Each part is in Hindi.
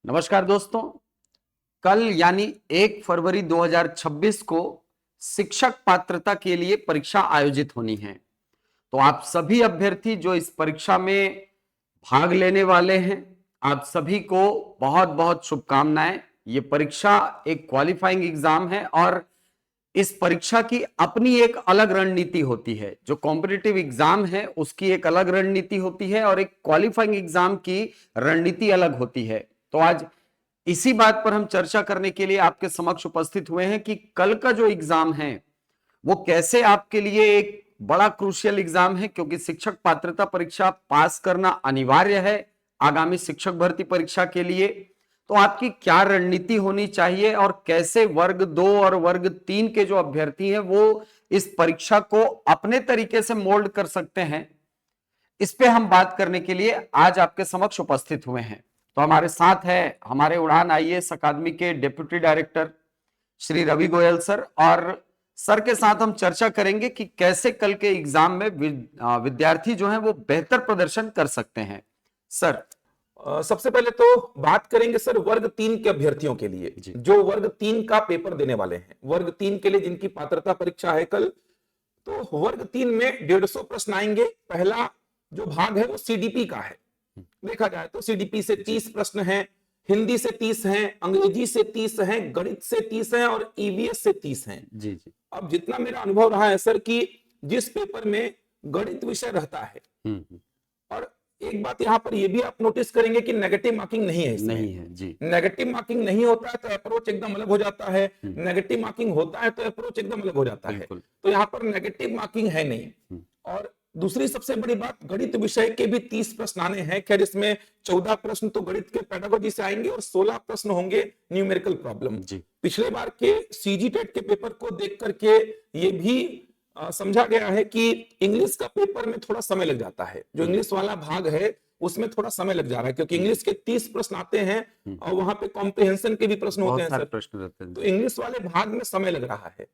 नमस्कार दोस्तों। कल यानी 1 फरवरी 2026 को शिक्षक पात्रता के लिए परीक्षा आयोजित होनी है। तो आप सभी अभ्यर्थी जो इस परीक्षा में भाग लेने वाले हैं, आप सभी को बहुत बहुत शुभकामनाएं। ये परीक्षा एक क्वालिफाइंग एग्जाम है और इस परीक्षा की अपनी एक अलग रणनीति होती है। जो कॉम्पिटिटिव एग्जाम है उसकी एक अलग रणनीति होती है और एक क्वालिफाइंग एग्जाम की रणनीति अलग होती है। तो आज इसी बात पर हम चर्चा करने के लिए आपके समक्ष उपस्थित हुए हैं कि कल का जो एग्जाम है वो कैसे आपके लिए एक बड़ा क्रूशियल एग्जाम है, क्योंकि शिक्षक पात्रता परीक्षा पास करना अनिवार्य है आगामी शिक्षक भर्ती परीक्षा के लिए। तो आपकी क्या रणनीति होनी चाहिए और कैसे वर्ग 2 और वर्ग 3 के जो अभ्यर्थी हैं वो इस परीक्षा को अपने तरीके से मोल्ड कर सकते हैं, इस पे हम बात करने के लिए आज आपके समक्ष उपस्थित हुए हैं। तो हमारे साथ है हमारे उड़ान आईएएस अकादमी के deputy director Shri Ravi Goyal sir, और सर के साथ हम चर्चा करेंगे कि कैसे कल के एग्जाम में विद्यार्थी जो हैं वो बेहतर प्रदर्शन कर सकते हैं। सर, सबसे पहले तो बात करेंगे सर वर्ग 3 के अभ्यर्थियों के लिए जो वर्ग 3 का पेपर देने वाले हैं। वर्ग 3 के लिए जिनकी पात्रता परीक्षा है कल, तो वर्ग 3 में 150 प्रश्न आएंगे। पहला जो भाग है वो सीडीपी का है। देखा जाए तो सीडीपी से 30 प्रश्न हैं, हिंदी से 30 हैं, अंग्रेजी से 30 हैं, गणित से 30 हैं और ईवीएस से 30 हैं। जी जी। अब जितना मेरा अनुभव रहा है सर कि जिस पेपर में गणित विषय रहता है, और एक बात यहां पर यह भी आप नोटिस करेंगे कि नेगेटिव मार्किंग नहीं है इसमें। नहीं है जी। नेगेटिव मार्किंग नहीं होता है तो अप्रोच एकदम अलग हो जाता है, नेगेटिव मार्किंग होता है तो अप्रोच एकदम अलग हो जाता है। तो यहाँ पर नेगेटिव मार्किंग है नहीं। और दूसरी सबसे बड़ी बात, गणित विषय के भी 30 प्रश्न आने हैं। खैर इसमें 14 प्रश्न तो गणित के पेडागोजी से आएंगे और 16 प्रश्न होंगे न्यूमेरिकल प्रॉब्लम। पिछले बार के सीजी टेट के पेपर को देख करके ये भी समझा गया है कि इंग्लिश का पेपर में थोड़ा समय लग जाता है। जो इंग्लिश वाला भाग है उसमें थोड़ा समय लग जा रहा है, क्योंकि इंग्लिश के 30 प्रश्न आते हैं और वहां पे कॉम्प्रिहेंशन के भी प्रश्न होते हैं सर। प्रश्न रहते हैं। तो इंग्लिश वाले भाग में समय लग रहा है,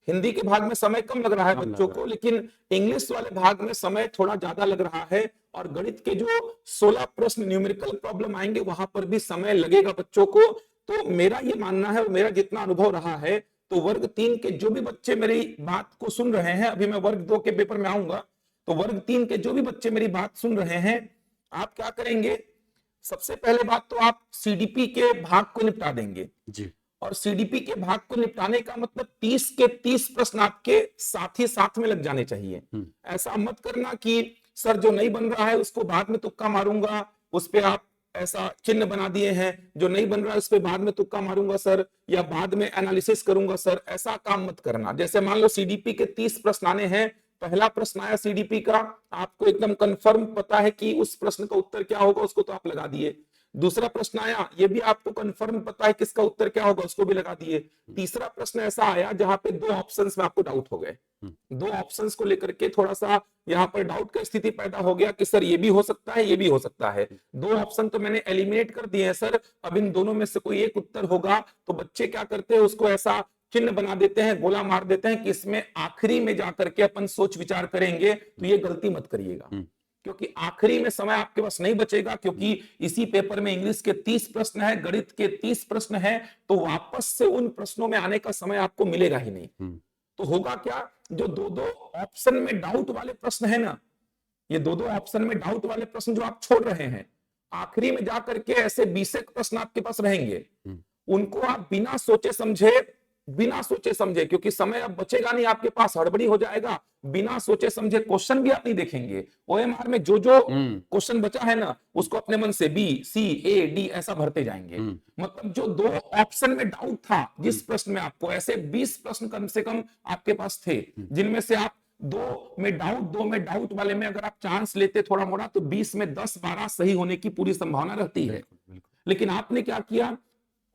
हिंदी के भाग में समय कम लग रहा है बच्चों को, लेकिन इंग्लिश वाले भाग में समय थोड़ा ज्यादा लग रहा है। और गणित के जो 16 प्रश्न न्यूमेरिकल प्रॉब्लम आएंगे वहां पर भी समय लगेगा बच्चों को। तो मेरा ये मानना है और मेरा जितना अनुभव रहा है, तो वर्ग 3 के जो भी बच्चे मेरी बात को सुन रहे हैं, अभी मैं वर्ग 2 के पेपर में आऊंगा, तो वर्ग 3 के जो भी बच्चे मेरी बात सुन रहे हैं, आप क्या करेंगे, सबसे पहले बात तो आप सीडीपी के भाग को निपटा देंगे जी। और सीडीपी के भाग को निपटाने का मतलब 30 के 30 प्रश्न आपके साथ ही साथ में लग जाने चाहिए। ऐसा मत करना कि सर जो नहीं बन रहा है उसको बाद में तुक्का मारूंगा, उस पे आप ऐसा चिन्ह बना दिए हैं, जो नहीं बन रहा है उस पे बाद में तुक्का मारूंगा सर, या बाद में एनालिसिस करूंगा सर। ऐसा काम मत करना। जैसे मान लो सीडीपी के 30 प्रश्न आने हैं, पहला प्रश्न आया सीडीपी का, आपको एकदम कंफर्म पता है कि उस प्रश्न का उत्तर क्या होगा, उसको तो आप लगा दिए। दूसरा प्रश्न आया, ये भी आपको कंफर्म पता है किसका उत्तर क्या होगा, उसको भी लगा दिए। तीसरा प्रश्न ऐसा आया जहां पे 2 ऑप्शंस में आपको डाउट हो गए, 2 ऑप्शंस को लेकर के थोड़ा सा यहाँ पर डाउट का स्थिति पैदा हो गया कि सर ये भी हो सकता है, ये भी हो सकता है। 2 ऑप्शन तो मैंने एलिमिनेट कर दिए हैं सर, अब इन दोनों में से कोई एक उत्तर होगा। तो बच्चे क्या करते हैं, उसको ऐसा चिन्ह बना देते हैं, गोला मार देते हैं कि इसमें आखिरी में जाकर के अपन सोच विचार करेंगे। तो ये गलती मत करिएगा, क्योंकि आखिरी में समय आपके पास नहीं बचेगा, क्योंकि इसी पेपर में इंग्लिश के 30 प्रश्न है, गणित के 30 प्रश्न है, तो वापस से उन प्रश्नों में आने का समय आपको मिलेगा ही नहीं। तो होगा क्या, जो 2-2 ऑप्शन में डाउट वाले प्रश्न है ना, ये 2-2 ऑप्शन में डाउट वाले प्रश्न जो आप छोड़ रहे हैं, आखिरी में जाकर के ऐसे 20 प्रश्न आपके पास रहेंगे, उनको आप बिना सोचे समझे, क्योंकि समय अब बचेगा नहीं आपके पास, हड़बड़ी हो जाएगा, बिना सोचे समझे क्वेश्चन भी आप नहीं देखेंगे। ओएमआर में जो जो क्वेश्चन बचा है ना, उसको अपने मन से बी सी ए डी ऐसा भरते जाएंगे। मतलब जो 2 ऑप्शन में डाउट था जिस प्रश्न में, आपको ऐसे 20 प्रश्न कम से कम आपके पास थे, जिनमें से आप 2 में डाउट वाले में अगर आप चांस लेते थोड़ा मोड़ा, तो 20 में 10-12 सही होने की पूरी संभावना रहती है। लेकिन आपने क्या किया,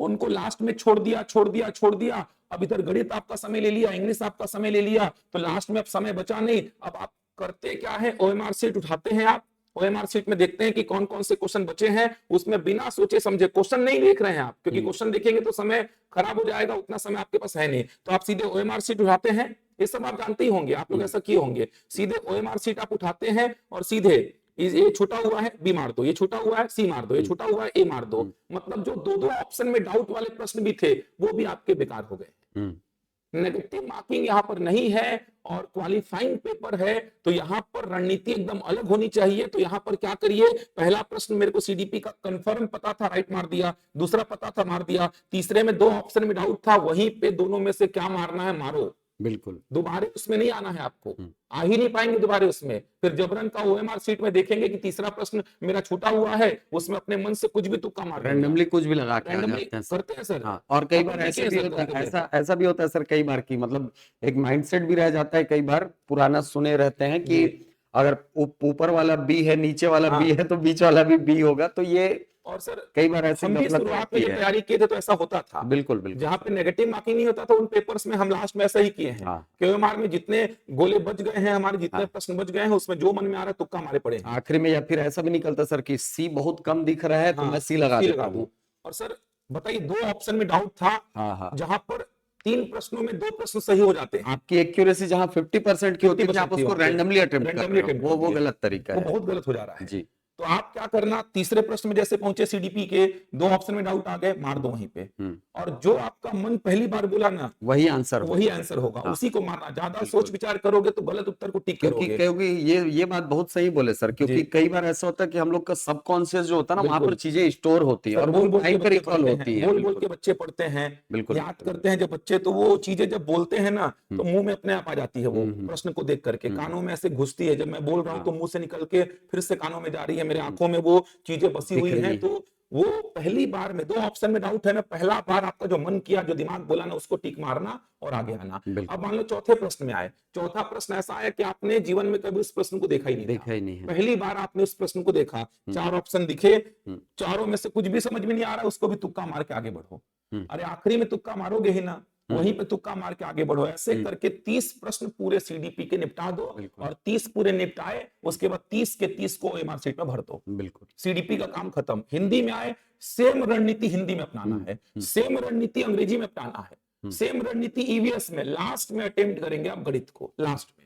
उनको लास्ट में छोड़ दिया। अब इधर गणित आपका समय ले लिया, इंग्लिश आपका समय ले लिया, तो लास्ट में अब समय बचा नहीं। अब आप करते क्या है, ओएमआर शीट उठाते हैं, आप ओएमआर शीट में देखते हैं कि कौन कौन से क्वेश्चन बचे हैं, उसमें बिना सोचे समझे, क्वेश्चन नहीं देख रहे हैं आप, क्योंकि क्वेश्चन देखेंगे तो समय खराब हो जाएगा, उतना समय आपके पास है नहीं। तो आप सीधे ओएमआर शीट उठाते हैं, ये सब आप जानते ही होंगे, आप लोग ऐसा किए होंगे। सीधे ओएमआर शीट आप उठाते हैं और सीधे ये छूटा हुआ है बी मार दो, ये छूटा हुआ है सी मार दो, ये छूटा हुआ है ए मार दो, मतलब जो दो दो ऑप्शन में डाउट वाले प्रश्न भी थे वो भी आपके बेकार हो गए। नेगेटिव मार्किंग यहाँ पर नहीं है और क्वालिफाइंग पेपर है, तो यहाँ पर रणनीति एकदम अलग होनी चाहिए। तो यहाँ पर क्या करिए, पहला प्रश्न मेरे को सीडीपी का कंफर्म पता था, राइट मार दिया, दूसरा पता था, मार दिया, तीसरे में दो ऑप्शन में डाउट था, वहीं पे दोनों में से क्या मारना है मारो, बिल्कुल दोबारे उसमें नहीं आना है आपको, आ ही नहीं पाएंगे दोबारे उसमें। फिर जबरन का ओएमआर सीट में देखेंगे कि तीसरा प्रश्न मेरा छूटा हुआ है, उसमें अपने मन से कुछ भी तुक्का मार रैंडमली कुछ भी लगा के आ रैंडमली जाते हैं सर। करते हैं सर। हाँ, और कई बार ऐसे भी होता है, ऐसा भी होता है सर कई बार की, मतलब एक माइंडसेट भी रह जाता है, कई बार पुराना सुने रहते हैं कि अगर ऊपर वाला बी है नीचे वाला बी है तो बीच वाला भी बी होगा, तो ये और सर कई बार ऐसे हम भी शुरुआत में जब तैयारी किए थे तो ऐसा होता था। बिल्कुल बिल्कुल, जहां पे नेगेटिव मार्किंग नहीं होता था उन पेपर्स में हम लास्ट में ऐसा ही किए हैं। क्यूएमआर में जितने गोले बच गए हैं हमारे, जितने प्रश्न बच गए हैं, उसमें जो मन में आ रहा है तुक्का हमारे पड़े हैं आखिरी में। या फिर ऐसा भी निकलता सर कि सी बहुत कम दिख रहा है तो मैं सी लगा देता हूं। और सर बताइए, दो ऑप्शन में डाउट था, जहां पर 3 प्रश्नों में 2 प्रश्न सही हो जाते हैं। आपकी एक्यूरेसी जहां 50% की होती है, आप उसको रैंडमली अटेम्प्ट कर रहे हो, वो गलत तरीका है, वो बहुत गलत हो जा रहा है जी। तो आप क्या करना, तीसरे प्रश्न में जैसे पहुंचे सीडीपी के, 2 ऑप्शन में डाउट आ गए, मार दो वहीं पे, और जो आपका मन पहली बार बोला ना वही आंसर होगा, उसी को मारना। ज्यादा सोच विचार करोगे तो गलत उत्तर को टिक करोगे। क्योंकि ये बात बहुत सही बोले सर, क्योंकि कई बार ऐसा होता है कि हम लोग का सबकॉन्शियस जो होता है ना, वहां पर चीजें स्टोर होती है और वो टाइम पर इक्वल होती है। बोल के बच्चे पढ़ते हैं, याद करते हैं जब बच्चे, तो वो चीजें जब बोलते हैं ना तो मुंह में अपने आप आ जाती है, वो प्रश्न को देख करके कानों में ऐसे घुसती है। जब मैं बोल रहा हूँ तो मुंह से निकल के फिर से कानों में जा रही है, मेरे आंखों में वो चीजें बसी हुई हैं। तो वो पहली बार में 2 ऑप्शन में डाउट है ना, पहला बार आपका जो मन किया, जो दिमाग बोला ना, उसको टिक मारना और आगे आना। अब मान लो चौथे प्रश्न में आए, चौथा प्रश्न ऐसा है कि आपने जीवन में कभी उस प्रश्न को देखा ही नहीं है, पहली बार आपने उस प्रश्न को देखा, 4 ऑप्शन दिखे, चारों में से कुछ भी समझ में नहीं आ रहा, उसको भी तुक्का मार के आगे बढ़ो। अरे आखिरी में तुक्का मारोगे ही ना, वहीं पे तुक्का मार के आगे बढ़ो। ऐसे करके 30 प्रश्न पूरे सीडीपी के निपटा दो, और 30 पूरे निपटाए, उसके बाद 30 के 30 को ओएमआर सीट में भर दो, बिल्कुल सीडीपी का काम खत्म। हिंदी में आए, सेम रणनीति हिंदी में अपनाना है, सेम रणनीति अंग्रेजी में अपनाना है, सेम रणनीति ईवीएस में लास्ट में अटेम्प्ट करेंगे आप गणित को लास्ट में।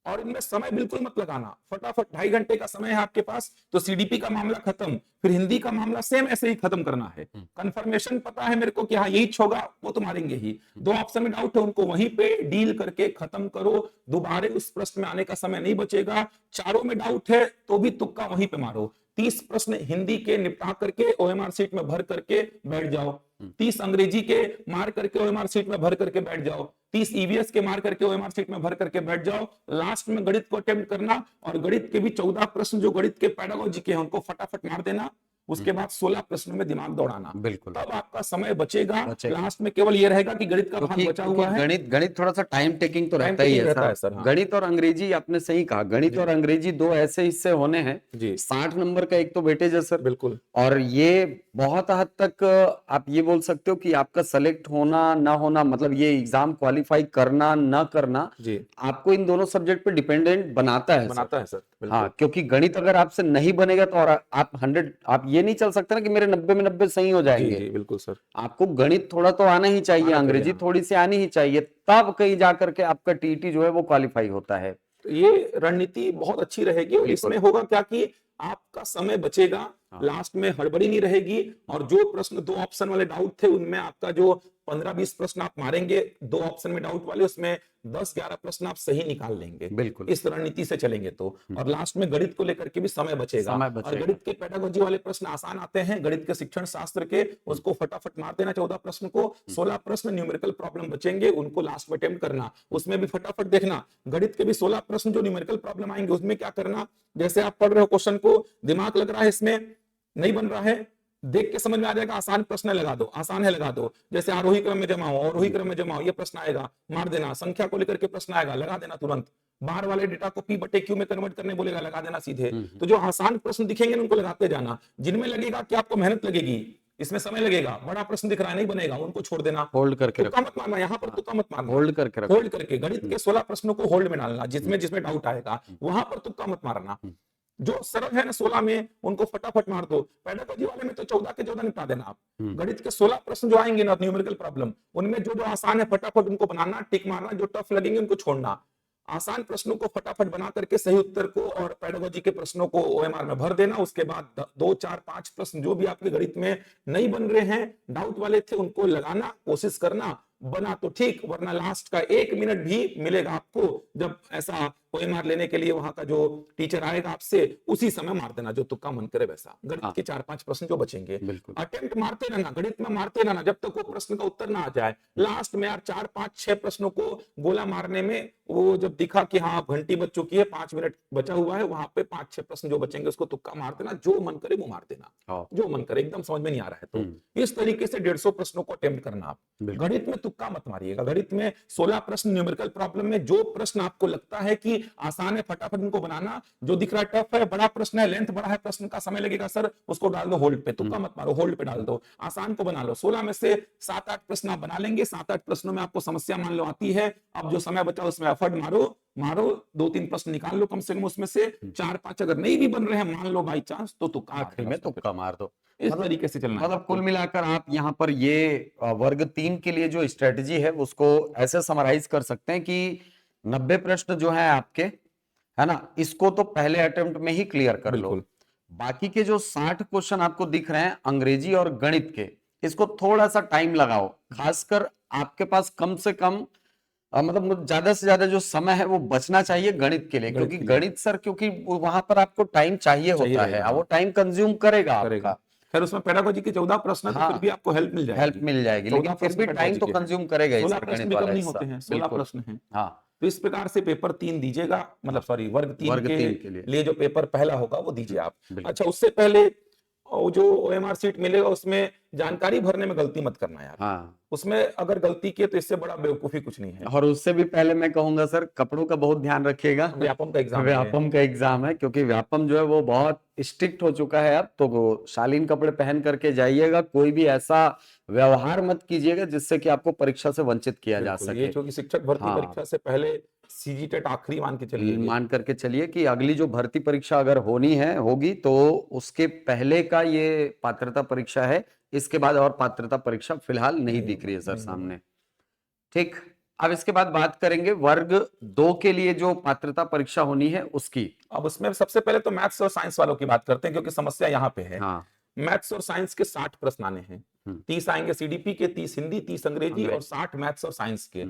और इनमें समय बिल्कुल मत लगाना, फटाफट 2.5 घंटे का समय है आपके पास, तो सीडीपी का मामला खत्म, फिर हिंदी का मामला सेम ऐसे ही खत्म करना है। कंफर्मेशन पता है मेरे को कि हाँ यही होगा, वो तो मारेंगे ही। 2 ऑप्शन में डाउट है, उनको वहीं पे डील करके खत्म करो, दोबारा उस प्रश्न में आने का समय नहीं बचेगा। चारों में डाउट है तो भी तुक्का वहीं पे मारो। 30 प्रश्न हिंदी के निपटा करके ओएमआर सीट में भर करके बैठ जाओ, 30 अंग्रेजी के मार करके ओएमआर सीट में भर करके बैठ जाओ, 30 ईवीएस के मार करके ओएमआर सीट में भर करके बैठ जाओ। लास्ट में गणित को अटेम्प्ट करना, और गणित के भी 14 प्रश्न जो गणित के पेडागोजी के हैं उनको फटाफट मार देना। उसके बाद 16 प्रश्नों में दिमाग दौड़ाना, बिल्कुल तब आपका समय बचेगा। लास्ट में केवल ये रहेगा कि गणित का भाग बचा हुआ है। गणित थोड़ा सा टाइम टेकिंग तो रहता ही है सर। गणित और अंग्रेजी, आपने सही कहा, गणित और अंग्रेजी 2 ऐसे हिस्से होने हैं, 60 नंबर का एक तो वेटेज है सर, बिल्कुल। और ये बहुत हद तक आप ये बोल सकते हो कि आपका सेलेक्ट होना ना होना, मतलब ये एग्जाम क्वालिफाई करना ना करना, आपको इन दोनों सब्जेक्ट पे डिपेंडेंट बनाता है सर। हाँ, क्योंकि गणित अगर आपसे नहीं बनेगा तो और आप 100, आप ये नहीं चल सकते ना कि मेरे 90 में 90 सही हो जाएंगे। जी, बिल्कुल सर। आपको गणित थोड़ा तो आना ही चाहिए, अंग्रेजी थोड़ी सी आनी ही चाहिए, तब कहीं जाकर के आपका टीटी जो है वो क्वालिफाई होता है। तो ये रणनीति बहुत अच्छी रहेगी, और इसमें होगा क्या कि आपका समय बचेगा, लास्ट में हड़बड़ी नहीं रहेगी, और जो प्रश्न 2 ऑप्शन वाले डाउट थे उनमें आपका जो 15-20 प्रश्न आप मारेंगे 2 ऑप्शन में डाउट वाले, उसमें 10-11 प्रश्न आप सही निकाल लेंगे, बिल्कुल इस रणनीति से चलेंगे तो। और लास्ट में गणित को लेकर के भी समय बचेगा। और गणित के पेडागोजी वाले प्रश्न आसान आते हैं, गणित के शिक्षण शास्त्र के, उसको फटाफट मार देना 14 प्रश्न को। 16 प्रश्न न्यूमेरिकल प्रॉब्लम बचेंगे, उनको लास्ट में अटेम्प्ट करना, उसमें भी फटाफट देखना। गणित के भी 16 प्रश्न जो न्यूमेरिकल प्रॉब्लम आएंगे उसमें क्या करना, जैसे आप पढ़ रहे हो क्वेश्चन को, दिमाग लग रहा है इसमें नहीं बन रहा है, देख के समझ में आ जाएगा, आसान प्रश्न लगा दो, आसान है लगा दो। जैसे आरोही क्रम में जमाओ, अवरोही क्रम में जमाओ, ये प्रश्न आएगा, मार देना। संख्या को लेकर के प्रश्न आएगा, लगा देना तुरंत। बाहर वाले डेटा को P/Q में कन्वर्ट करने बोलेगा, लगा देना सीधे। तो जो आसान प्रश्न दिखेंगे उनको लगाते जाना, जिनमें लगेगा कि आपको मेहनत लगेगी, इसमें समय लगेगा, बड़ा प्रश्न दिख रहा है नहीं बनेगा, उनको छोड़ देना, होल्ड करके तुक्का मत मारना, यहाँ पर तुक्का मत मारना, होल्ड करके गणित के 16 प्रश्नों को होल्ड में डालना, जिसमें डाउट आएगा वहां पर तुक्का मत मारना। जो सरल है ना 16 में, उनको फटाफट मार दो। पेडागोजी वाले में तो 14 के 14 निपटा देना आप। गणित के 16 प्रश्न जो आएंगे ना न्यूमेरिकल प्रॉब्लम, उनमें जो आसान है फटाफट उनको बनाना, टिक मारना, जो टफ लगेंगे उनको छोड़ना। आसान प्रश्नों को फटाफट बना करके सही उत्तर को और पेडागोजी के प्रश्नों को ओएमआर में भर देना। उसके बाद 2, 4, 5 प्रश्न जो भी आपके गणित में नहीं बन रहे हैं, डाउट वाले थे, उनको लगाना, कोशिश करना, बना तो ठीक, वरना लास्ट का 1 मिनट भी मिलेगा आपको जब ऐसा ओएमआर लेने के लिए वहां का जो टीचर आएगा आपसे, उसी समय मार देना जो तुक्का मन करे वैसा। गणित के 4-5 प्रश्न जो बचेंगे, अटेम्प्ट मारते रहना, गणित में मारते रहना जब तक वो प्रश्न का उत्तर ना आ जाए। लास्ट में यार 4, 5, 6 प्रश्नों को गोला मारने में वो जब दिखा कि हाँ घंटी बज चुकी है, 5 मिनट बचा हुआ है, वहां पे 5-6 प्रश्न जो बचेंगे उसको तुक्का मार देना, जो मन करे वो मार देना, जो मन करे, एकदम समझ में नहीं आ रहा है तो इस तरीके से 150 प्रश्नों को अटेम्प्ट करना आप। गणित में तुक्का मत मारिएगा। गणित में 16 प्रश्न न्यूमेरिकल प्रॉब्लम में जो प्रश्न आपको लगता है कि आसान है, फटाफट उनको बनाना। जो दिख रहा है टफ है, बड़ा प्रश्न है, लेंथ बड़ा है, प्रश्न का समय लगेगा सर, उसको डाल दो होल्ड पे, तुक्का मत मारो, होल्ड पे डाल दो, आसान को बना लो। 16 में से 7-8 प्रश्न आप बना लेंगे। 7-8 प्रश्नों में आपको समस्या मान लो आती है, अब जो समय बचा उसमें एफर्ट मारो 2-3 प्रश्न निकाल लो कम से कम, उसमें से 4-5 अगर नहीं भी बन रहे हैं मान लो बाई चांस, तो तुक्का आखिर में तुक्का मार दो। इस तरीके से चलना है। मतलब कुल मिलाकर आप यहाँ पर ये वर्ग 3 के लिए जो स्ट्रेटजी है उसको ऐसे समराइज कर सकते हैं कि 90 प्रश्न जो है आपके, है ना, इसको तो पहले अटेम्प्ट में ही क्लियर कर लो। बाकी के जो 60 क्वेश्चन आपको दिख रहे हैं अंग्रेजी और गणित के, इसको थोड़ा सा टाइम लगाओ। खासकर आपके पास कम से कम मतलब ज्यादा से ज्यादा जो समय है वो बचना चाहिए गणित के लिए, क्योंकि गणित सर, क्योंकि वहां पर आपको टाइम चाहिए होता है, वो टाइम कंज्यूम करेगा आपका। खैर उसमें पेडागोजी के 14 प्रश्न है, तो फिर भी आपको हेल्प मिल जाएगी, लेकिन फिर भी टाइम तो कंज्यूम करेगा। 16 प्रश्न भी कम नहीं होते हैं, 16 प्रश्न हैं। हाँ, तो इस प्रकार से पेपर 3 दीजिएगा, मतलब सॉरी वर्ग 3 के लिए जो पेपर पहला होगा वो दीजिए आप। अच्छा, उससे पहले जो ओएमआर सीट मिलेगा उसमें जानकारी भरने में गलती मत करना यार। हाँ। उसमें अगर गलती की तो इससे बड़ा बेवकूफी कुछ नहीं है। और उससे भी पहले मैं कहूंगा सर, कपड़ों का बहुत ध्यान रखिएगा। व्यापम का एग्जाम है, क्योंकि व्यापम जो है वो बहुत स्ट्रिक्ट हो चुका है अब, तो शालीन कपड़े पहन करके जाइएगा। कोई भी ऐसा व्यवहार मत कीजिएगा जिससे कि आपको परीक्षा से वंचित किया जा सके। ये जो शिक्षक भर्ती परीक्षा से पहले सीजीटेट आखिरी मान करके चलिए कि अगली जो भर्ती परीक्षा अगर होगी तो उसके पहले का ये पात्रता परीक्षा है। इसके बाद और पात्रता परीक्षा फिलहाल नहीं दिख रही है सर सामने। ठीक, अब इसके बाद बात करेंगे वर्ग 2 के लिए जो पात्रता परीक्षा होनी है उसकी। अब उसमें सबसे पहले तो मैथ्स और साइंस वालों की बात करते हैं, क्योंकि समस्या यहाँ पे है। हाँ। मैथ्स और साइंस के 60 प्रश्न आने हैं, 30 आएंगे सीडीपी के, 30 हिंदी, 30 अंग्रेजी और 60 मैथ्स और साइंस के।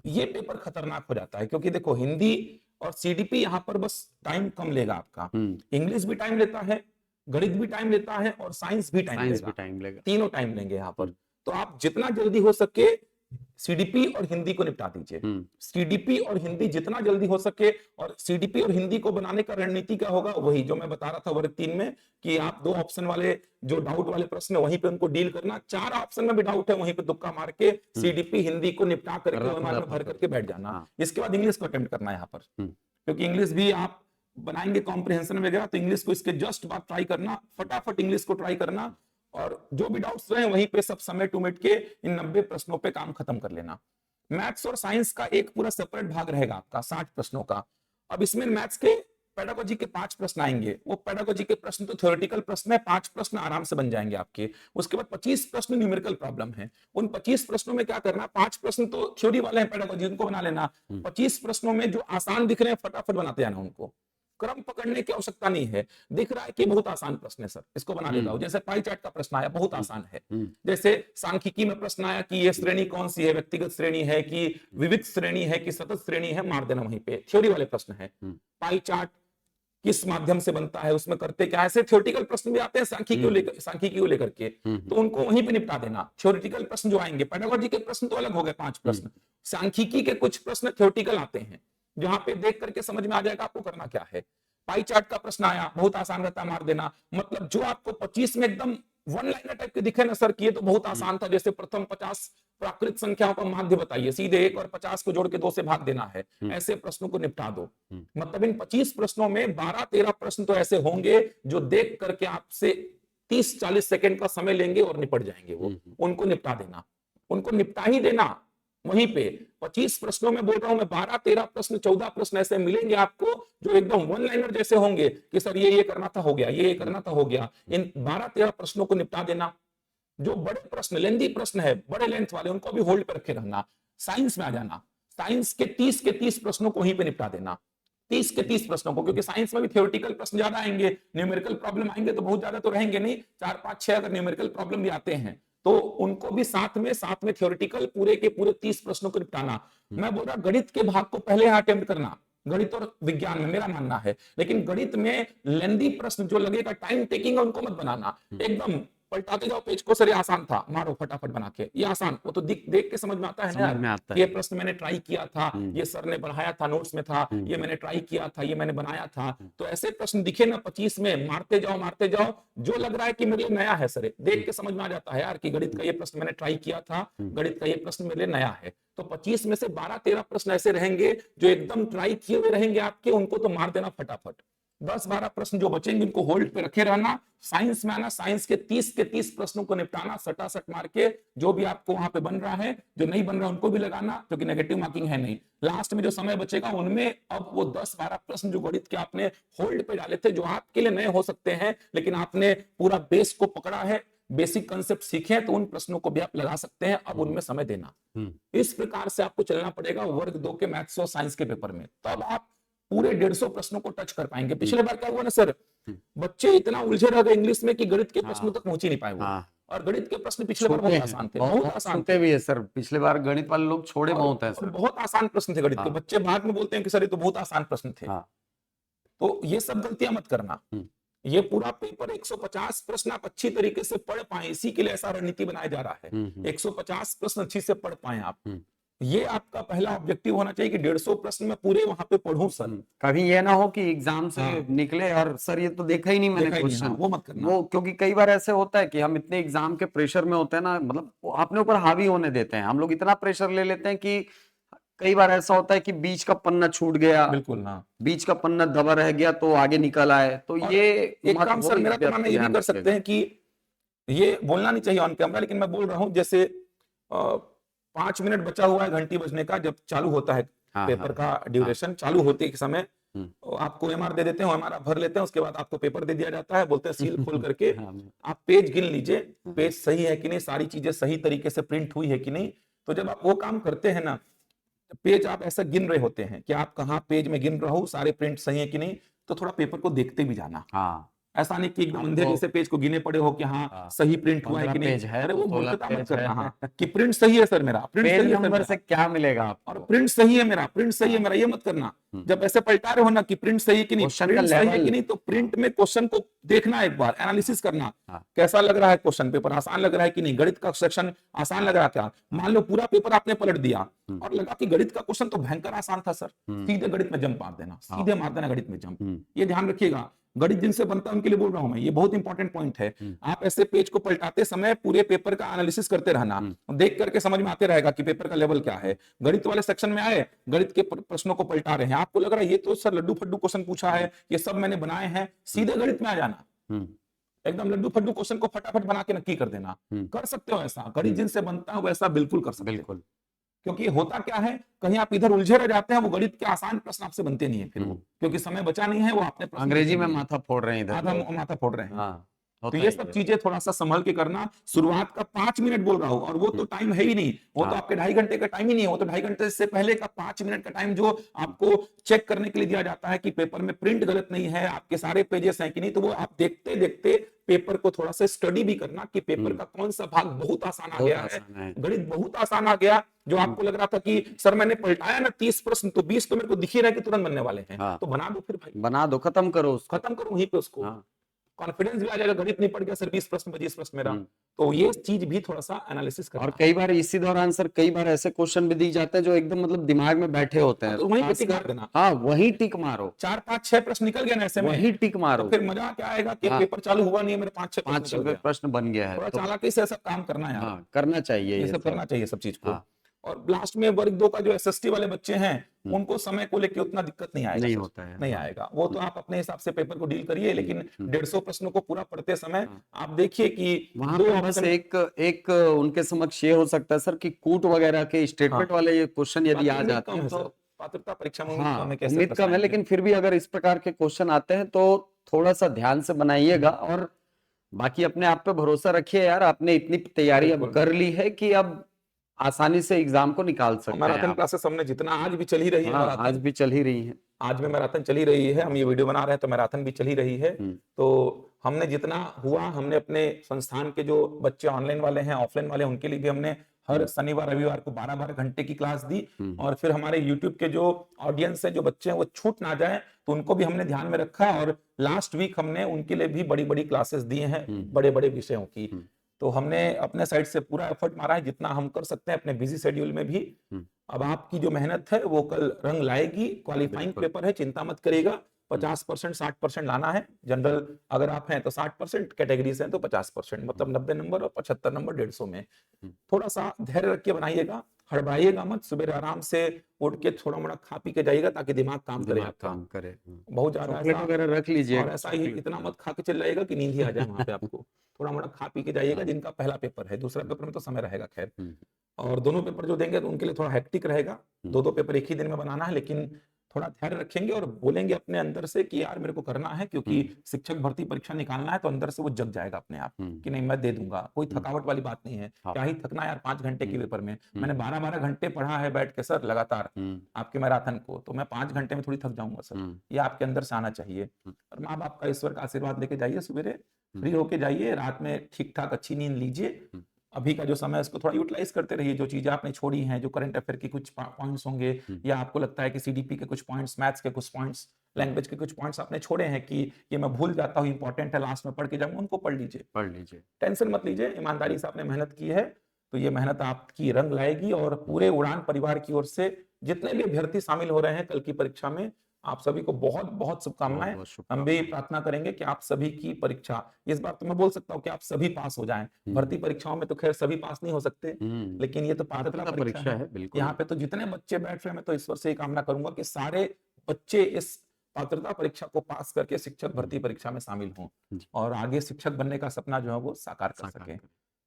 ये पेपर खतरनाक हो जाता है, क्योंकि देखो हिंदी और सीडीपी यहाँ पर बस टाइम कम लेगा आपका, इंग्लिश भी टाइम लेता है, गणित भी टाइम लेता है और साइंस भी टाइम लेगा, तीनों टाइम लेंगे यहाँ पर। तो आप जितना जल्दी हो सके सीडीपी और हिंदी को निपटा दीजिए। सीडीपी और हिंदी जितना जल्दी हो सके, और सीडीपी और हिंदी को बनाने का रणनीति क्या होगा, वही जो मैं बता रहा था वर्ग 3 में, कि आप 2 ऑप्शन वाले जो डाउट वाले प्रश्न है वहीं पे उनको डील करना, 4 ऑप्शन में भी डाउट है वहीं पे तुक्का मार के सीडीपी हिंदी को निपटा करके ओएमआर में भर करके बैठ जाना। इसके बाद इंग्लिश को अटेम्प्ट करना है यहाँ पर, क्योंकि इंग्लिश भी आप बनाएंगे कॉम्प्रिहेंशन वगैरह, तो इंग्लिश को इसके जस्ट बाद ट्राई करना, फटाफट इंग्लिश को ट्राई करना, और जो भी डाउट्स रहे वहीं पे सब समय टू मिनट के इन 90 प्रश्नों पे काम खत्म कर लेना। मैथ्स और साइंस का एक पूरा सेपरेट भाग रहेगा आपका 60 प्रश्नों का। अब इसमें मैथ्स के पेडागोजी के 5 प्रश्न आएंगे। वो पेडागोजी के प्रश्न तो थ्योरेटिकल प्रश्न है, 5 प्रश्न आराम से बन जाएंगे आपके। उसके बाद 25 प्रश्न न्यूमेरिकल प्रॉब्लम है। उन 25 प्रश्नों में क्या करना, 5 प्रश्न तो थ्योरी वाले हैं पेडागोजी, उनको बना लेना। 25 प्रश्नों में जो आसान दिख रहे हैं फटाफट बनाते जाना, उनको क्रम पकड़ने की आवश्यकता नहीं है। दिख रहा है कि बहुत आसान प्रश्न है सर, इसको बना लेता हूं। जैसे पाई चार्ट का प्रश्न आया, बहुत आसान है। जैसे सांख्यिकी में प्रश्न आया कि ये श्रेणी कौन सी है, व्यक्तिगत श्रेणी है कि विविध श्रेणी है कि सतत श्रेणी है, मार देना वहीं पे, थ्योरी वाले प्रश्न है। पाई चार्ट किस माध्यम से बनता है, उसमें करते क्या, ऐसे थ्योरेटिकल प्रश्न भी आते हैं सांख्यिकी को लेकर के, तो उनको वहीं पे निपटा देना। थ्योरेटिकल प्रश्न जो आएंगे, पेडागोजी के प्रश्न तो अलग हो गए 5 प्रश्न, सांख्यिकी के कुछ प्रश्न थ्योरेटिकल आते हैं, जहां पे देख करके समझ में आ जाएगा आपको करना क्या है। पाई चार्ट का प्रश्न आया, बहुत आसान रहता, मार देना। मतलब जो आपको 25 में एकदम वन लाइनर टाइप के दिखे ना सर कि ये तो बहुत आसान था, जैसे प्रथम 50 प्राकृत संख्याओं का माध्य बताइए, सीधे 1 और 50 को जोड़ के 2 से भाग देना है, ऐसे प्रश्नों को निपटा दो। मतलब इन 25 प्रश्नों में 12-13 प्रश्न तो ऐसे होंगे जो देख करके आपसे 30-40 सेकंड का समय लेंगे और निपट जाएंगे। वो उनको निपटा देना, उनको निपटा ही देना वहीं पे। 25 प्रश्नों में बोल रहा हूं मैं, 12-13 प्रश्न, 14 प्रश्न ऐसे मिलेंगे आपको जो एकदम वन लाइनर जैसे होंगे कि सर ये करना था हो गया, ये करना था हो गया। इन 12-13 प्रश्नों को निपटा देना। जो बड़े प्रश्न, लेंथी प्रश्न है, बड़े लेंथ वाले, उनको भी होल्ड पर रखे रहना। साइंस में आ जाना। साइंस के 30 प्रश्नों को वहीं पे निपटा देना, 30 प्रश्नों को, क्योंकि साइंस में भी थ्योरेटिकल प्रश्न ज्यादा आएंगे, न्यूमेरिकल प्रॉब्लम आएंगे तो बहुत ज्यादा तो रहेंगे नहीं, 4 5 6 अगर न्यूमेरिकल प्रॉब्लम भी आते हैं तो उनको भी साथ में थ्योरेटिकल पूरे के पूरे 30 प्रश्नों को निपटाना। मैं बोल रहा गणित के भाग को पहले यहाँ अटेम्प्ट करना, गणित और विज्ञान में मेरा मानना है, लेकिन गणित में लेंदी प्रश्न जो लगेगा टाइम टेकिंग उनको मत बनाना, एकदम पलटाते जाओ पेज को, सर ये आसान था, मारो फटाफट बना के, ये आसान, वो तो देख के समझ में आता है ना, ये प्रश्न मैंने ट्राई किया था, ये सर ने बढ़ाया था, नोट्स में था, ये मैंने ट्राई किया था, ये मैंने बनाया था। तो ऐसे प्रश्न दिखे ना 25 में, मारते जाओ, जो लग रहा है कि मेरे लिए नया है सर, देख के समझ में आ जाता है यार कि गणित का ये प्रश्न मैंने ट्राई किया था, गणित का ये प्रश्न मेरे लिए नया है। तो 25 में से 12 13 प्रश्न ऐसे रहेंगे जो एकदम ट्राई किए हुए रहेंगे आपके, उनको तो मार देना फटाफट। 10 12 प्रश्न जो बचेंगे उनको होल्ड पे रखे रहना, साइंस में आना, साइंस के 30 प्रश्नों को निपटाना सटासट मार के, जो भी आपको वहां पे बन रहा है, जो नहीं बन रहा उनको भी लगाना, क्योंकि नेगेटिव मार्किंग है नहीं। लास्ट में जो समय बचेगा उनमें अब वो 10 12 प्रश्न जो गणित के आपने होल्ड पे डाले थे, जो आपके लिए नए हो सकते हैं, लेकिन आपने पूरा बेस को पकड़ा है, बेसिक कंसेप्ट सीखे, तो उन प्रश्नों को भी आप लगा सकते हैं, अब उनमें समय देना। इस प्रकार से आपको चलना पड़ेगा वर्ग 2 के मैथ्स और साइंस के पेपर में, तब आप पूरे 150 प्रश्नों को टच कर पाएंगे। पिछले बार क्या हुआ ना सर, बच्चे इतना उलझे रह गए इंग्लिश में कि गणित के प्रश्नों तक पहुंच ही नहीं पाए वो, और गणित के प्रश्न पिछले बार बहुत आसान थे, बहुत आसान थे भी है सर, पिछले बार गणित वाले लोग छोड़े बहुत है सर, बहुत आसान प्रश्न थे गणित के, बच्चे बाद में बोलते हैं कि सर ये तो बहुत आसान प्रश्न थे। तो ये सब गलतियां मत करना, ये पूरा पेपर 150 प्रश्न आप अच्छी तरीके से पढ़ पाए, इसी के लिए ऐसा रणनीति बनाया जा रहा है, 150 प्रश्न अच्छी से पढ़ पाए आप, ये आपका पहला ऑब्जेक्टिव होना चाहिए कि 150 प्रश्न में पूरे वहां पे पढ़ूं सर। कभी ये ना हो कि एग्जाम से निकले और सर ये तो देखा ही नहीं मैंने क्वेश्चन, वो मत करना। वो क्योंकि कई बार ऐसे होता है कि हम इतने एग्जाम के प्रेशर में होते हैं ना, मतलब अपने ऊपर हावी होने देते हैं, हम लोग इतना प्रेशर ले लेते हैं कि कई बार ऐसा होता है कि बीच का पन्ना छूट गया, बिल्कुल ना, बीच का पन्ना दबा रह गया तो आगे निकल आए, तो ये एक काम सर मेरा तो मानना ये भी कर सकते हैं कि ये बोलना नहीं चाहिए ऑन कैमरा, लेकिन मैं बोल रहा हूं जैसे 5 मिनट बचा हुआ है घंटी बजने का, जब चालू होता है पेपर का ड्यूरेशन, चालू होते के समय आपको एमआर दे देते हैं, एमआर आप भर लेते हैं, उसके बाद आपको पेपर दे दिया जाता है, बोलते हैं सील खोल करके आप पेज गिन लीजिए, पेज सही है कि नहीं, सारी चीजें सही तरीके से प्रिंट हुई है कि नहीं। तो जब आप वो काम करते हैं ना, पेज आप ऐसा गिन रहे होते हैं कि आप कहाँ पेज में गिन रहे हो, सारे प्रिंट सही है कि नहीं, तो थोड़ा पेपर को देखते भी जाना, ऐसा नहीं कि एकदम अंधे जैसे पेज को गिने पड़े हो कि हाँ सही प्रिंट हुआ है कि नहीं, अरे वो मूर्खता मत करना, हाँ कि प्रिंट सही है सर मेरा, प्रिंट सही है नंबर से क्या मिलेगा आपको, और प्रिंट सही है मेरा, प्रिंट सही है मेरा, ये मत करना। जब ऐसे पलटा रहे हो ना कि प्रिंट सही है कि नहीं, प्रिंट सही है कि नहीं, तो प्रिंट में क्वेश्चन को देखना, एक बार एनालिसिस करना, कैसा लग रहा है क्वेश्चन, पेपर आसान लग रहा है कि नहीं, गणित का सेक्शन आसान लग रहा है क्या, मान लो पूरा पेपर आपने पलट दिया और लगा कि गणित का क्वेश्चन तो भयंकर आसान था सर, सीधे गणित में जंप मार देना, सीधे मार देना गणित में जंप, ये ध्यान रखिएगा, गणित जिनसे बनता है उनके लिए बोल रहा हूं मैं, ये बहुत इंपॉर्टेंट पॉइंट है। आप ऐसे पेज को पलटाते समय पूरे पेपर का एनालिसिस करते रहना, देख करके समझ में आते रहेगा कि पेपर का लेवल क्या है। गणित वाले सेक्शन में आए, गणित के प्रश्नों को पलटा रहे हैं, आपको लग रहा है ये तो सर लड्डू फड्डू क्वेश्चन पूछा है, ये सब मैंने बनाए हैं, सीधे गणित में आ जाना, एकदम लड्डू फड्डू क्वेश्चन को फटाफट बना के नक्की कर देना, कर सकते हो ऐसा, गणित जिनसे बनता है वैसा बिल्कुल कर सकते हो, क्योंकि होता क्या है, कहीं आप इधर उलझे रह जाते हैं, वो गणित के आसान प्रश्न आपसे बनते नहीं है फिर वो, क्योंकि समय बचा नहीं है, वो आपने अंग्रेजी में माथा फोड़ रहे हैं, इधर माथा फोड़ रहे हैं। तो ये सब चीजें थोड़ा सा संभल के करना, शुरुआत का 5 मिनट बोल रहा हूं, और वो तो टाइम है ही नहीं, वो तो आपके 2.5 घंटे का टाइम ही नहीं है, वो तो 2.5 घंटे से पहले का 5 मिनट का टाइम जो आपको चेक करने के लिए दिया जाता है कि पेपर में प्रिंट गलत नहीं है, आपके सारे पेजेस हैं कि नहीं, तो वो आप देखते देखते पेपर को थोड़ा सा स्टडी भी करना कि पेपर का कौन सा भाग बहुत आसान आ गया है, गणित बहुत आसान आ गया, जो आपको लग रहा था कि सर मैंने पलटाया ना 30 प्रश्न तो 20 तो मेरे को दिख ही रहा है कि तुरंत बनने वाले हैं, तो बना दो फिर भाई, बना दो, खत्म करो वहीं पे उसको, कॉन्फिडेंस भी आ जाएगा, गणित नहीं पड़ गया सर 20 प्रश्न 25 प्रश्न मेरा, तो ये चीज भी थोड़ा सा एनालिसिस करना। और कई बार इसी दौरान सर कई बार ऐसे क्वेश्चन भी दिए जाते हैं जो एकदम मतलब दिमाग में बैठे होते हैं, तो वहीं पे टिक मार देना, वहीं टिक मारो, 4 5 6 प्रश्न निकल गया ना ऐसे में, वहीं टिक मारो, तो फिर मजा क्या आएगा कि पेपर चालू हुआ नहीं है, मेरे 5 6 प्रश्न बन गया है, थोड़ा चालाकी से सब काम करना है, करना चाहिए, ये सब करना चाहिए सब चीज को। और लास्ट में वर्ग 2 का जो एसएसटी वाले बच्चे हैं, उनको समय को लेकर उतना दिक्कत नहीं आएगा, नहीं होता है, नहीं आएगा, वो तो आप अपने हिसाब से पेपर को डील करिए, लेकिन 150 प्रश्नों को पूरा पढ़ते समय आप देखिए कि वहां पे बस एक उनके समक्ष ये हो सकता है सर कि कूट वगैरह के स्टेटमेंट वाले ये क्वेश्चन यदि आ जाते हैं तो पात्रता परीक्षा में उम्मीद कम है, लेकिन फिर भी अगर इस प्रकार के क्वेश्चन आते हैं तो थोड़ा सा ध्यान से बनाइएगा, और बाकी अपने आप पे भरोसा रखिए यार, आपने इतनी तैयारी अब कर ली है कि अब आसानी से एग्जाम को निकाल सकते हैं मैराथन आप। क्लासेस हमने जितना आज भी चल ही रही है हाँ, मैराथन, आज भी चल ही रही है। आज में मैराथन चली रही है, हम ये वीडियो बना रहे हैं तो मैराथन भी चली रही है। तो हमने जितना हुआ, हमने अपने संस्थान के जो बच्चे ऑनलाइन वाले हैं, ऑफलाइन वाले, उनके लिए भी हमने हर शनिवार रविवार को 12-12 घंटे की क्लास दी। और फिर हमारे यूट्यूब के जो ऑडियंस है, जो बच्चे हैं, वो छूट ना जाए, तो उनको भी हमने ध्यान में रखा। और लास्ट वीक हमने उनके लिए भी बड़ी बड़ी क्लासेस दिए हैं, बड़े बड़े विषयों की। तो हमने अपने साइड से पूरा एफर्ट मारा है, जितना हम कर सकते हैं अपने बिजी शेड्यूल में भी। अब आपकी जो मेहनत है वो कल रंग लाएगी। क्वालिफाइंग पेपर है, चिंता मत करिएगा। 50% 60% लाना है। जनरल अगर आप हैं तो 60%, कैटेगरी से हैं तो 50%, मतलब 90 नंबर और 75 नंबर 150 में। थोड़ा सा धैर्य रख के बनाइएगा, हड़बड़ाइएगा मत। सुबह आराम से उठ के थोड़ा मोड़ा खा पी के जाइएगा, ताकि दिमाग काम करे आपका। काम करे। बहुत ज्यादा चॉकलेट ऐसा वगैरह रख लीजिए। और ऐसा ही इतना मत खा के चल जाइएगा कि नींद ही आ जाए वहां पे आपको। थोड़ा मोड़ा खा पी के जाइएगा। जिनका पहला पेपर है, दूसरा पेपर में तो समय रहेगा खैर, और दोनों पेपर जो देंगे तो उनके लिए थोड़ा हेक्टिक रहेगा। दो पेपर एक ही दिन में बनाना है, लेकिन थोड़ा धैर्य रखेंगे और बोलेंगे अपने अंदर से कि यार मेरे को करना है, क्योंकि शिक्षक भर्ती परीक्षा निकालना है। तो अंदर से वो जग जाएगा अपने आप कि नहीं, मैं दे दूंगा। कोई थकावट वाली बात नहीं है। क्या ही थकना यार 5 घंटे के पेपर में। मैंने 12-12 घंटे पढ़ा है बैठ के सर लगातार आपके मैराथन को, तो मैं 5 घंटे में थोड़ी थक जाऊंगा सर। ये आपके अंदर से आना चाहिए। और माँ बाप का, ईश्वर का आशीर्वाद लेके जाइए, सवेरे फ्री होके जाइए, रात में ठीक ठाक अच्छी नींद लीजिए। अभी का जो समय है उसको थोड़ा यूटिलाइज करते रहिए। जो चीजें आपने छोड़ी हैं, जो करंट अफेयर के कुछ पॉइंट्स होंगे, या आपको लगता है कि सीडीपी के कुछ पॉइंट्स, मैथ्स के कुछ पॉइंट्स, लैंग्वेज के कुछ पॉइंट्स आपने छोड़े हैं कि ये मैं भूल जाता हूँ, इंपॉर्टेंट है, लास्ट में पढ़ के जाऊंगा, उनको पढ़ लीजिए। टेंशन मत लीजिए, ईमानदारी से आपने मेहनत की है तो ये मेहनत आपकी रंग लाएगी। और पूरे उड़ान परिवार की ओर से जितने भी अभ्यर्थी शामिल हो रहे हैं कल की परीक्षा में, आप सभी को बहुत बहुत शुभकामनाएं। हम भी प्रार्थना करेंगे कि आप सभी की परीक्षा, इस बार तो मैं बोल सकता हूं कि आप सभी पास हो जाएं। भर्ती परीक्षाओं में तो खैर सभी पास नहीं हो सकते, लेकिन ये तो पात्रता परीक्षा है। यहाँ पे तो जितने बच्चे बैठ रहे हैं, मैं तो ईश्वर से ही कामना करूंगा कि सारे बच्चे इस पात्रता परीक्षा को पास करके शिक्षक भर्ती परीक्षा में शामिल हों और आगे शिक्षक बनने का सपना जो है वो साकार कर सके।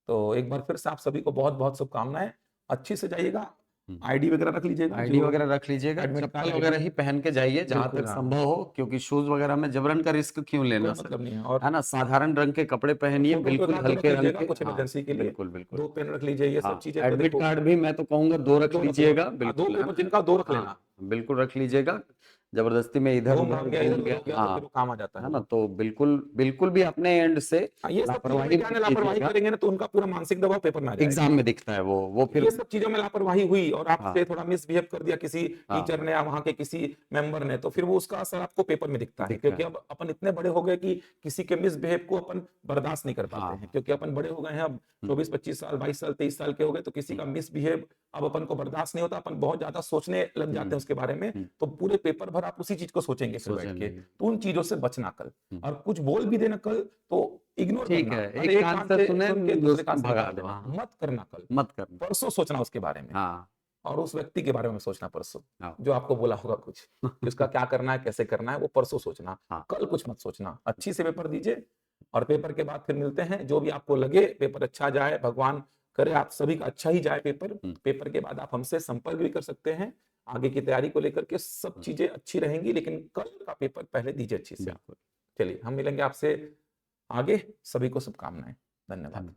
तो एक बार फिर से आप सभी को बहुत बहुत शुभकामनाएं। अच्छे से जाइएगा, आईडी वगैरह रख लीजिएगा, आईडी वगैरह रख लीजिएगा, चप्पल वगैरह ही पहन के जाइए जहां तक संभव हो, क्योंकि शूज वगैरह में जबरन का रिस्क क्यों लेना, मतलब नहीं है। और है ना, साधारण रंग के कपड़े पहनिए, बिल्कुल हल्के रंग के। कुछ इमरजेंसी के लिए बिल्कुल 2 पेन रख लीजिए, ये सब चीजें। एडमिट कार्ड भी मैं तो कहूंगा 2 रख लीजिएगा, बिल्कुल। 2 पेपर जिनका 2 रख लेना, बिल्कुल रख लीजिएगा। जबरदस्ती में इधर उधर घूम गया, तो फिर वो काम आ जाता है ना, तो बिल्कुल भी अपने एंड से ये सब लापरवाही करेंगे ना, तो उनका पूरा मानसिक दबाव पेपर में आ जाएगा, एग्जाम में दिखता है वो फिर ये सब चीजों में लापरवाही हुई और आपसे थोड़ा मिसबिहेव कर दिया किसी टीचर ने या वहां के किसी मेंबर ने, तो फिर वो उसका असर आपको पेपर में दिखता है। क्योंकि अब अपन इतने बड़े हो गए कि किसी के मिसबिहेव को अपन बर्दाश्त नहीं कर पाते हैं, क्योंकि अपन बड़े हो गए हैं, अब 24-25 साल, 22 साल, 23 साल के हो गए, तो किसी का मिसबिहेव अब अपन को बर्दाश्त नहीं होता। अपन बहुत ज्यादा सोचने लग जाते हैं उसके बारे में, तो पूरे पेपर भर आप उसी चीज को सोचेंगे फिर बैठ के। तो उन चीजों से बचना कल, और कुछ बोल भी देना कल तो इग्नोर करना, एक कान से सुने, दूसरे कान से भगा देना, दो। मत करना कल, मत करना, परसों सोचना उसके बारे में। और उस व्यक्ति के बारे में सोचना परसों, जो आपको बोला होगा कुछ, उसका क्या करना है, कैसे करना है, वो परसों सोचना, कल कुछ मत सोचना। अच्छी से पेपर दीजिए और पेपर के बाद फिर मिलते हैं। जो भी आपको लगे, पेपर अच्छा जाए, भगवान करे आप सभी का अच्छा ही जाए पेपर। पेपर के बाद आप हमसे संपर्क भी कर सकते हैं आगे की तैयारी को लेकर के, सब चीजें अच्छी रहेंगी, लेकिन कल का पेपर पहले दीजिए अच्छी से। चलिए हम मिलेंगे आपसे आगे, सभी को शुभकामनाएं, धन्यवाद।